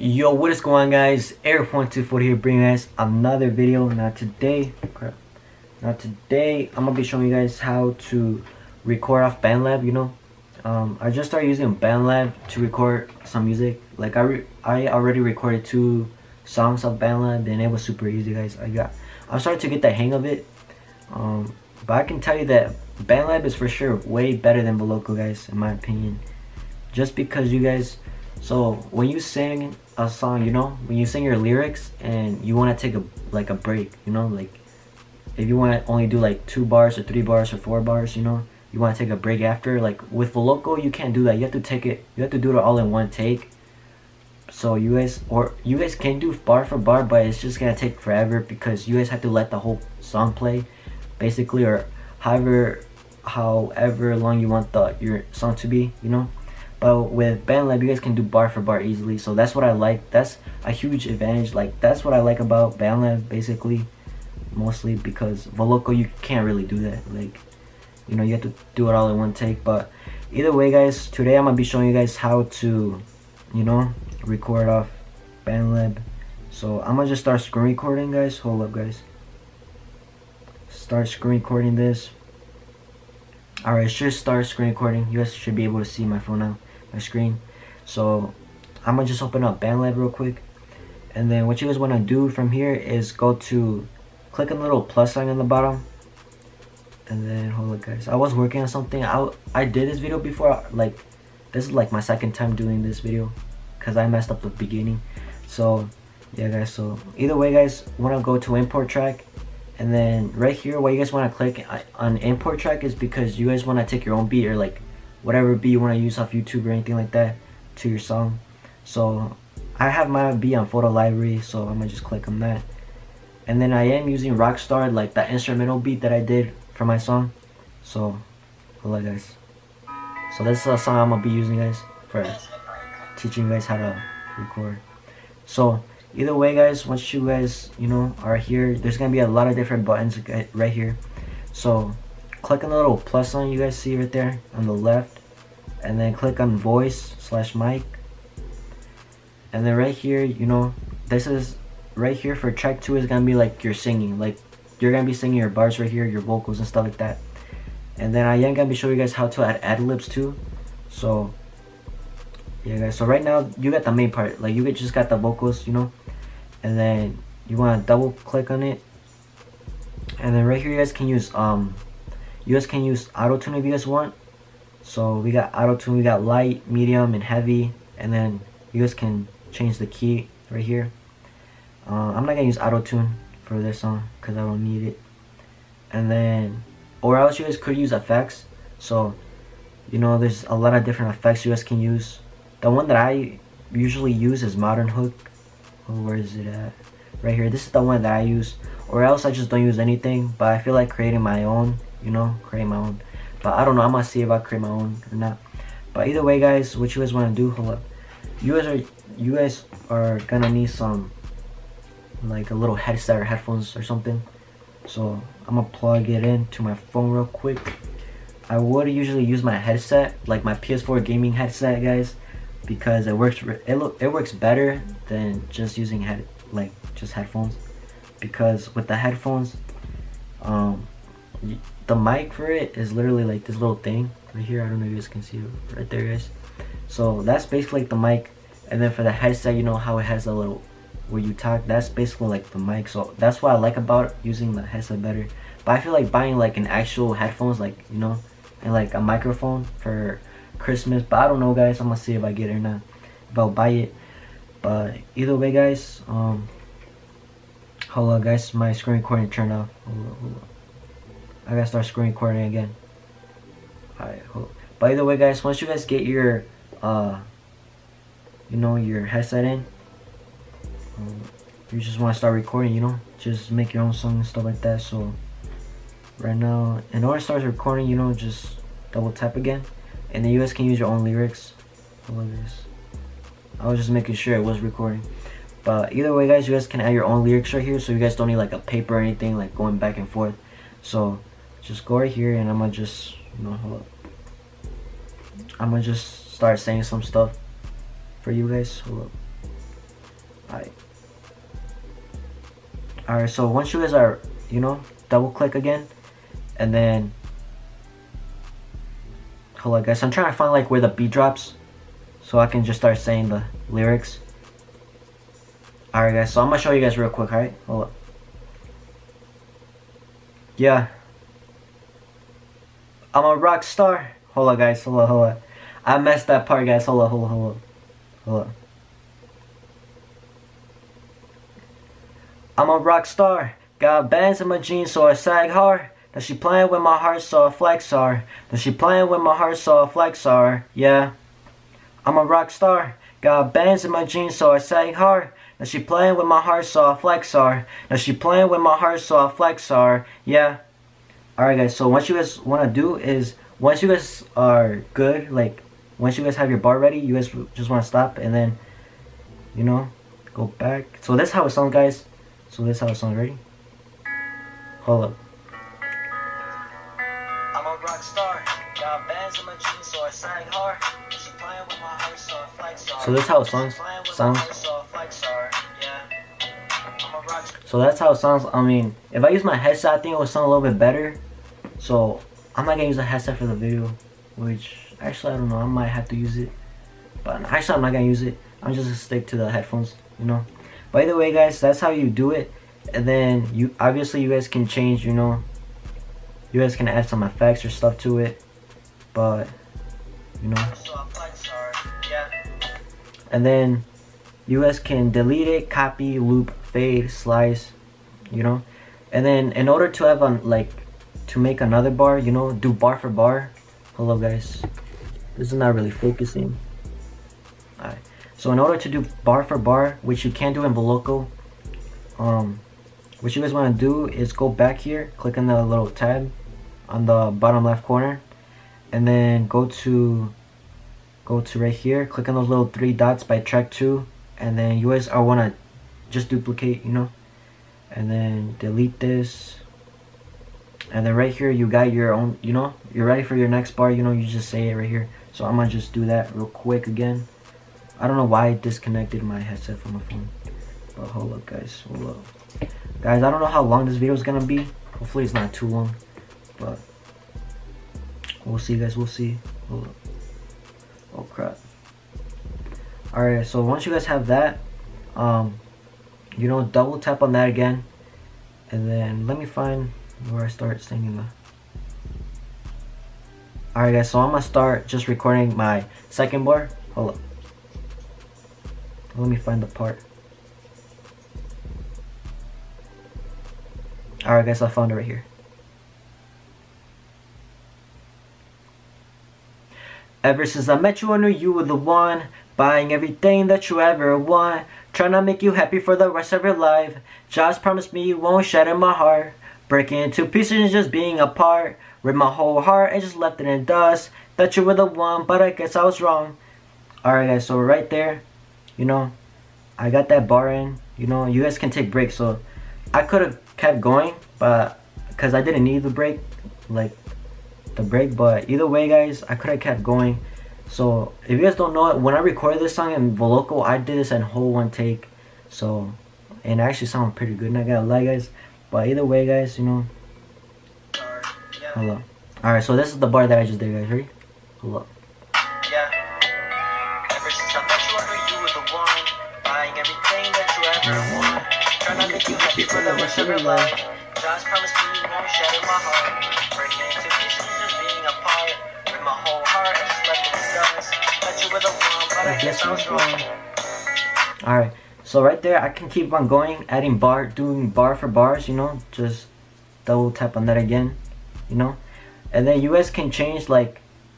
Yo, what is going on, guys? Eric1240 here, bringing you guys another video. Not today I'm gonna be showing you guys how to record off BandLab. I just started using BandLab to record some music. Like I already recorded 2 songs of BandLab and it was super easy, guys. I'm starting to get the hang of it. But I can tell you that BandLab is for sure way better than Veloco, guys, in my opinion. Just because you guys, so when you sing a song, when you sing your lyrics and you want to take a break, like if you want to only do like 2 bars or 3 bars or 4 bars, you want to take a break after. Like with Veloco, you can't do that. You have to do it all in one take. So you guys can do bar for bar, but it's just gonna take forever because you guys have to let the whole song play, basically, or however long you want your song to be, But with BandLab, you guys can do bar for bar easily. So that's what I like. That's a huge advantage. Like that's what I like about BandLab, basically, mostly, because Veloco you can't really do that. Like, you have to do it all in one take. But either way, guys, today I'm gonna be showing you guys how to, record off BandLab. So I'm gonna just start screen recording, guys. Hold up, guys. Start screen recording this. Alright, it should start screen recording. You guys should be able to see my phone now, my screen. So I'm gonna just open up BandLab real quick, and then what you guys want to do from here is click on the little plus sign on the bottom, and then hold up, guys. I was working on something. I did this video before. Like this is like my second time doing this video because I messed up the beginning. So yeah, guys. So either way, guys, want to go to import track. And then right here, what you guys want to click on import track is because you guys want to take your own beat or like whatever beat you want to use off YouTube or anything like that to your song. So I have my beat on photo library, so I'm gonna just click on that. And then I am using Rockstar, like that instrumental beat that I did for my song. So hold on, guys. So this is a song I'm gonna be using, guys, for teaching you guys how to record. So either way, guys, once you guys are here, there's gonna be a lot of different buttons right here. So click on the little plus sign you guys see right there on the left, and then click on voice/mic. And then right here, this is right here for track 2 is gonna be like you're singing, like you're gonna be singing your bars right here, your vocals and stuff like that. And then I am gonna be showing you guys how to add ad libs too. So yeah, guys, so right now you got the main part, like you just got the vocals, and then you want to double click on it, and then right here you guys can use auto tune if you guys want. So we got auto tune, we got light, medium, and heavy, and then you guys can change the key right here. I'm not gonna use auto tune for this song because I don't need it. And then, or else you guys could use effects. So there's a lot of different effects you guys can use. The one that I usually use is Modern Hook. Oh, where is it at? Right here. This is the one that I use. Or else I just don't use anything. But I feel like creating my own. Create my own. But I don't know. I'm gonna see if I create my own or not. But either way, guys, what you guys want to do? Hold up. You guys are gonna need some, like a little headset or headphones or something. So I'm gonna plug it into my phone real quick. I would usually use my headset, like my PS4 gaming headset, guys, because it works better than just using just headphones. Because with the headphones, the mic for it is literally like this little thing right here. I don't know if you guys can see it right there, guys. So that's basically like the mic. And then for the headset, how it has a little where you talk, that's basically like the mic. So that's what I like about using the headset better. But I feel like buying like an actual headphones, like and like a microphone for Christmas. But I don't know, guys. I'm gonna see if I get it or not, if I'll buy it. But either way, guys, hold on, guys, my screen recording turned off. Hold on. I gotta start screen recording again. Alright, but either way, guys, once you guys get your your headset in, you just want to start recording, just make your own song and stuff like that. So right now, in order to start recording, just double tap again, and then you guys can use your own lyrics. I was just making sure it was recording. But either way, guys, you guys can add your own lyrics right here, so you guys don't need like a paper or anything like going back and forth. So just go right here, and I'm gonna just hold up. I'm gonna just start saying some stuff for you guys. Hold up. Alright, so once you guys are, double click again, and then hold on guys, I'm trying to find like where the beat drops so I can just start saying the lyrics. Alright guys, so I'm gonna show you guys real quick. Alright, hold up. Yeah, I'm a rock star. Hold on guys, hold on. I messed that part guys, hold on. I'm a rock star, got bands in my jeans so I sag hard. Now she playing with my heart so I flex hard. Yeah, I'm a rock star, got bands in my jeans so I sag hard. Now she playing with my heart so I flex hard. Yeah. Alright guys, so what you guys want to do is, once you guys are good, like once you guys have your bar ready, you guys just want to stop and then, go back. So that's how it sounds guys. Ready? Hold up. I'm a rock star, got bands in my jeans so I sang hard. She playing with my heart so I flex hard. So that's how it sounds. So that's how it sounds. I mean, if I use my headset, I think it would sound a little bit better. So I'm not gonna use a headset for the video, which actually I don't know, I might have to use it. But actually I'm not gonna use it. I'm just gonna stick to the headphones, By the way guys, that's how you do it. And then you guys can change, you guys can add some effects or stuff to it. But and then you guys can delete it, copy, loop, fade, slice, and then in order to have to make another bar, do bar for bar. Hello guys, this is not really focusing. Alright, so in order to do bar for bar, which you can do in Veloco, what you guys want to do is go back here, click on the little tab on the bottom left corner, and then go to right here, click on those little 3 dots by track 2, and then you guys want to just duplicate, and then delete this, and then right here you got your own, you're ready for your next bar, you just say it right here. So I'm gonna just do that real quick again. I don't know why I disconnected my headset from my phone, but hold up guys, guys, I don't know how long this video is gonna be. Hopefully it's not too long, but we'll see guys, we'll see. Hold up. Oh crap. Alright, so once you guys have that, double tap on that again, and then let me find where I start singing the. Alright guys, so I'm gonna start just recording my second bar. Hold up. Let me find the part. Alright guys, I found it right here. Ever since I met you, I knew you were the one. Buying everything that you ever want. Trying to make you happy for the rest of your life. Just promise me you won't shatter my heart. Breaking into pieces and just being apart. Ripped my whole heart and just left it in dust. Thought you were the one, but I guess I was wrong. Alright guys, so right there, I got that bar in. You guys can take breaks. So I could have kept going, but because I didn't need the break, but either way guys, I could have kept going. So if you guys don't know it, when I recorded this song in Veloco, I did this in whole one take. So, and it actually sounded pretty good, not gonna lie guys. But either way guys, Hold up. Alright, so this is the bar that I just did guys, ready? Hold up. Ever since I met you, I knew you were the one. Buying everything that you ever want. Trying to make you happy for the rest of your life. Just promise me you won't shatter my heart. Breaking into pieces and just being apart. With my whole heart and just left it in dust. Thought you were the one, but I guess I was wrong. Alright, so right there I can keep on going, doing bar for bars, just double tap on that again, and then you guys can change the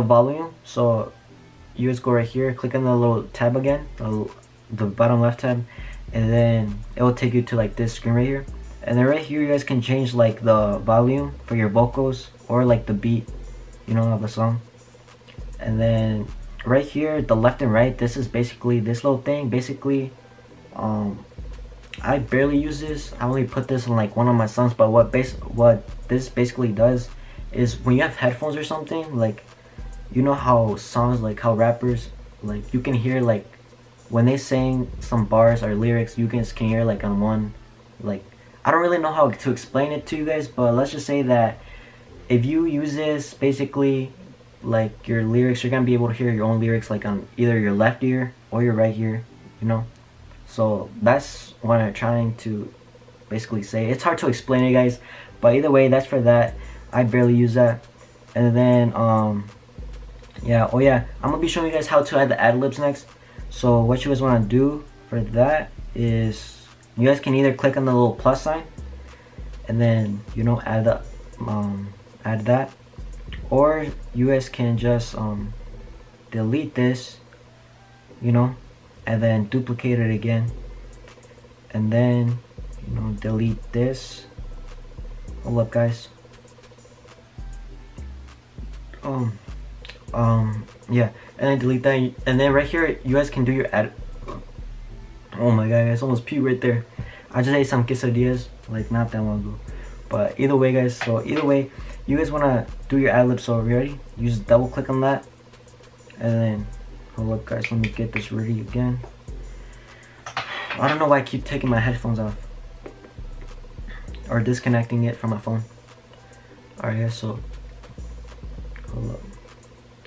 volume. So you guys go right here, click on the little tab again, the bottom left tab, and then it will take you to this screen right here. And then right here you guys can change the volume for your vocals or the beat, of the song. And then right here, the left and right, this is basically this little thing. Basically, I barely use this. I only put this in one of my songs. But what this basically does is when you have headphones or something, how songs, how rappers, you can hear when they sing some bars or lyrics, you guys can hear like on one, like, I don't really know how to explain it to you guys, but let's just say that if you use this, basically, like your lyrics, you're gonna be able to hear your own lyrics like on either your left ear or your right ear, you know. So that's what I'm trying to basically say. It's hard to explain it, guys, but either way, that's for that. I barely use that. And then yeah, oh yeah, I'm gonna be showing you guys how to add the ad libs next. So what you guys want to do for that is you guys can either click on the little plus sign and then, you know, add that, or you guys can just delete this, you know, and then duplicate it again, and then, you know, delete this. Hold up, guys. Yeah, and then delete that, and then right here you guys can do your ad. Oh my god, guys, almost puked right there. I just ate some quesadillas like not that long ago. But either way, guys, so either way, you guys want to do your ad libs. So ready, you just double click on that, and then hold up, guys, let me get this ready again. I don't know why I keep taking my headphones off or disconnecting it from my phone. Alright, guys, so hold up.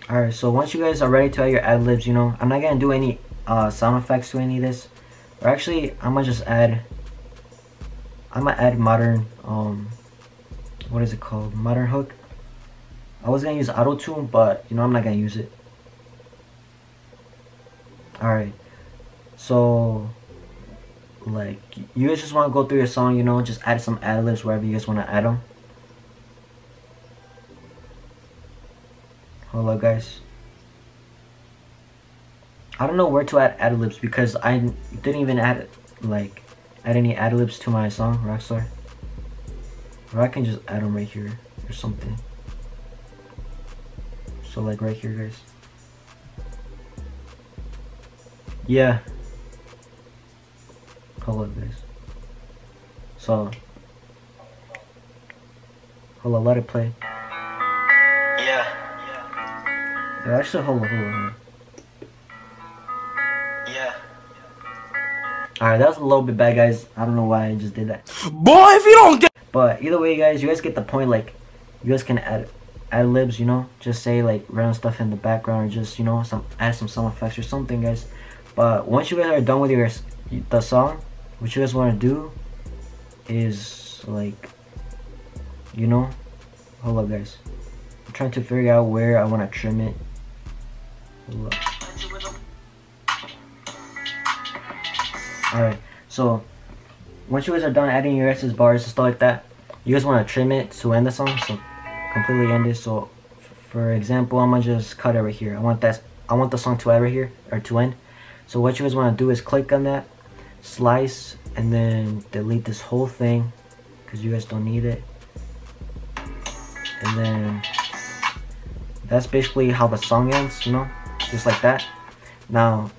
Alright, so once you guys are ready to add your ad libs, you know, I'm not gonna do any sound effects to any of this. Or actually, I'm gonna add modern, what is it called? Modern hook. I was gonna use auto tune, but you know, I'm not gonna use it. Alright, so like, you guys just want to go through your song, you know, just add some ad libs wherever you guys want to add them. Hold up, guys. I don't know where to add ad libs because I didn't even add any ad libs to my song Rockstar. Or I can just add them right here or something. So like right here, guys. Yeah. Hold up, guys. So hold on, let it play. Yeah. Actually, hold on. Yeah. Alright, that was a little bit bad, guys. I don't know why I just did that. Boy, if you don't get. But either way, guys, you guys get the point. Like, you guys can add ad libs, you know, just say like random stuff in the background, or just, you know, add some sound effects or something, guys. But once you guys are done with the song, what you guys want to do is like, you know, hold up, guys. I'm trying to figure out where I want to trim it. Hold up. Alright, so once you guys are done adding your guys' bars and stuff like that, you guys want to trim it to end the song, so completely end it. So for example, I'm gonna just cut it right here. I want the song to end right here, or to end. So what you guys want to do is click on that, slice, and then delete this whole thing because you guys don't need it. And then that's basically how the song ends, you know, just like that. Now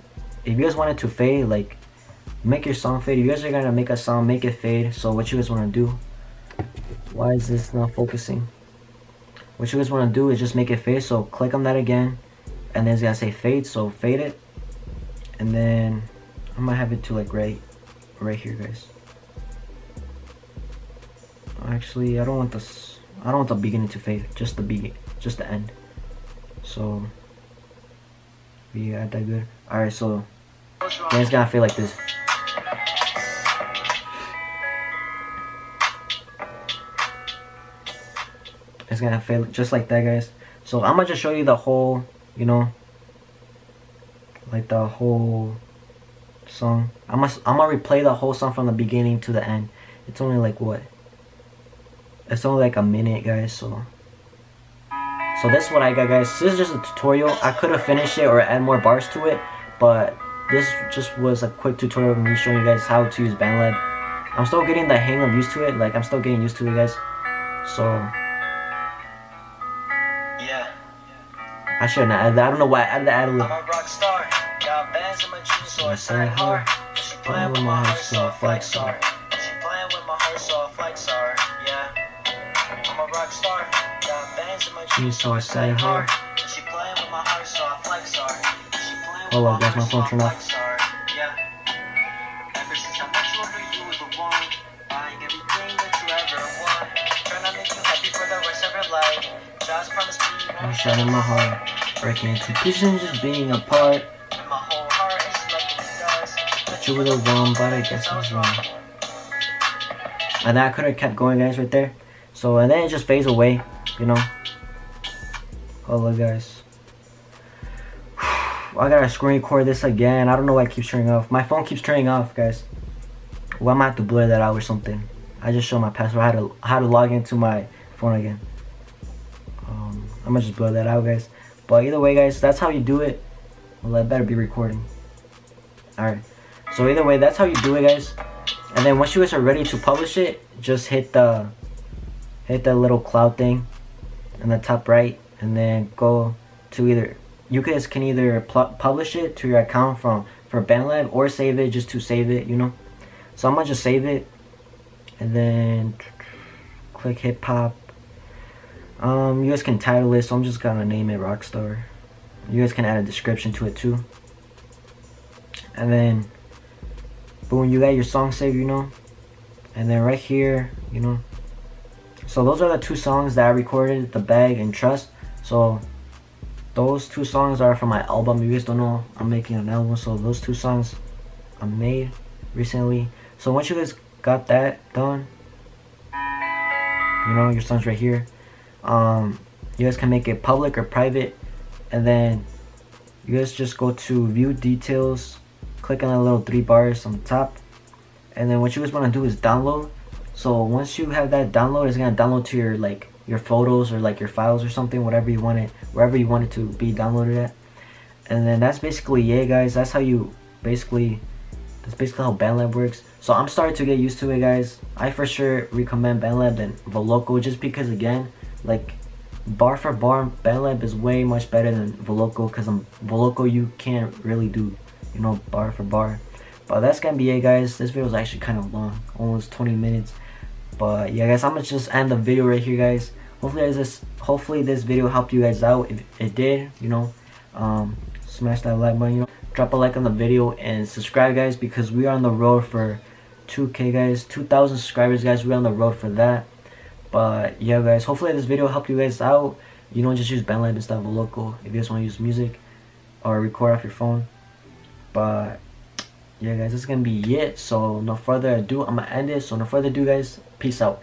if you guys want it to fade, like make your song fade, you guys are gonna make a song, make it fade. So what you guys want to do, why is this not focusing? What you guys want to do is just make it fade. So click on that again, and then it's gonna say fade, so fade it. And then I might have it to like right here, guys. Actually, I don't want the beginning to fade, just the end. So we got that good. Alright, so then it's gonna fade like this. It's gonna fade just like that, guys. So I'm gonna just show you the whole, you know, like the whole song. I'm gonna replay the whole song from the beginning to the end. It's only like what? It's only like a minute, guys. So this is what I got, guys. This is just a tutorial. I could have finished it or add more bars to it, but this just was a quick tutorial of me showing you guys how to use BandLab. I'm still getting the hang of used to it. Like, I'm still getting used to it, guys. So yeah, I shouldn't have added that. I don't know why I added the ad lib. I'm a rock star. Got bands in my jeans, so I say hard. She playing with my heart, so I flex hard. She playing with my heart, so I flex hard. Yeah, I'm a rock star. Got bands in my jeans, so I say hard. She playing with my heart, so I flex hard. Hold up, guys, my phone turned off. you the one, buying everything that you ever want, trying to make you happy for the rest of your life. Just promise me I'm shining my heart, breaking into pieces and just being apart. And my whole heart is nothing it does. That you were the one, but I guess I was wrong. And then I could have kept going, guys, right there. So, and then it just fades away, you know. Oh, look, guys. I gotta screen record this again. I don't know why it keeps turning off. My phone keeps turning off, guys. Well, I'm gonna have to blur that out or something. I just showed my password. I had to log into my phone again. I'm gonna just blur that out, guys. But either way, guys, that's how you do it. Well, I better be recording. Alright. So either way, that's how you do it, guys. And then once you guys are ready to publish it, just hit the little cloud thing in the top right, and then go to either, you guys can either publish it to your account for BandLab, or save it just to save it, you know. So I'm gonna just save it, and then click hip hop. You guys can title it, so I'm just gonna name it Rockstar. You guys can add a description to it too, and then boom, you got your song saved, you know. And then right here, you know, so those are the two songs that I recorded, The Bag and Trust. So those two songs are from my album. You guys don't know I'm making an album, so those two songs I made recently. So once you guys got that done, you know, your songs right here, you guys can make it public or private, and then you guys just go to view details, click on the little 3 bars on the top, and then what you guys want to do is download. So once you have that download, it's gonna download to your, like, your photos or like your files or something, whatever you want it, wherever you want it to be downloaded at. And then that's basically it, guys. That's how you basically, that's basically how BandLab works. So I'm starting to get used to it, guys. I for sure recommend BandLab than Voloco, just because, again, like, bar for bar, BandLab is way much better than Voloco, because Voloco you can't really do, you know, bar for bar. But that's gonna be it, guys. This video is actually kind of long, almost 20 minutes. But yeah, guys, I'm gonna just end the video right here, guys. Hopefully this video helped you guys out. If it did, you know, smash that like button, you know, drop a like on the video, and subscribe, guys, because we are on the road for 2K, guys, 2,000 subscribers, guys. We're on the road for that. But yeah, guys, hopefully this video helped you guys out. You don't just use BandLab instead of Voloco if you guys want to use music or record off your phone. But yeah, guys, that's gonna be it. So no further ado, I'm gonna end it. So no further ado, guys, peace out.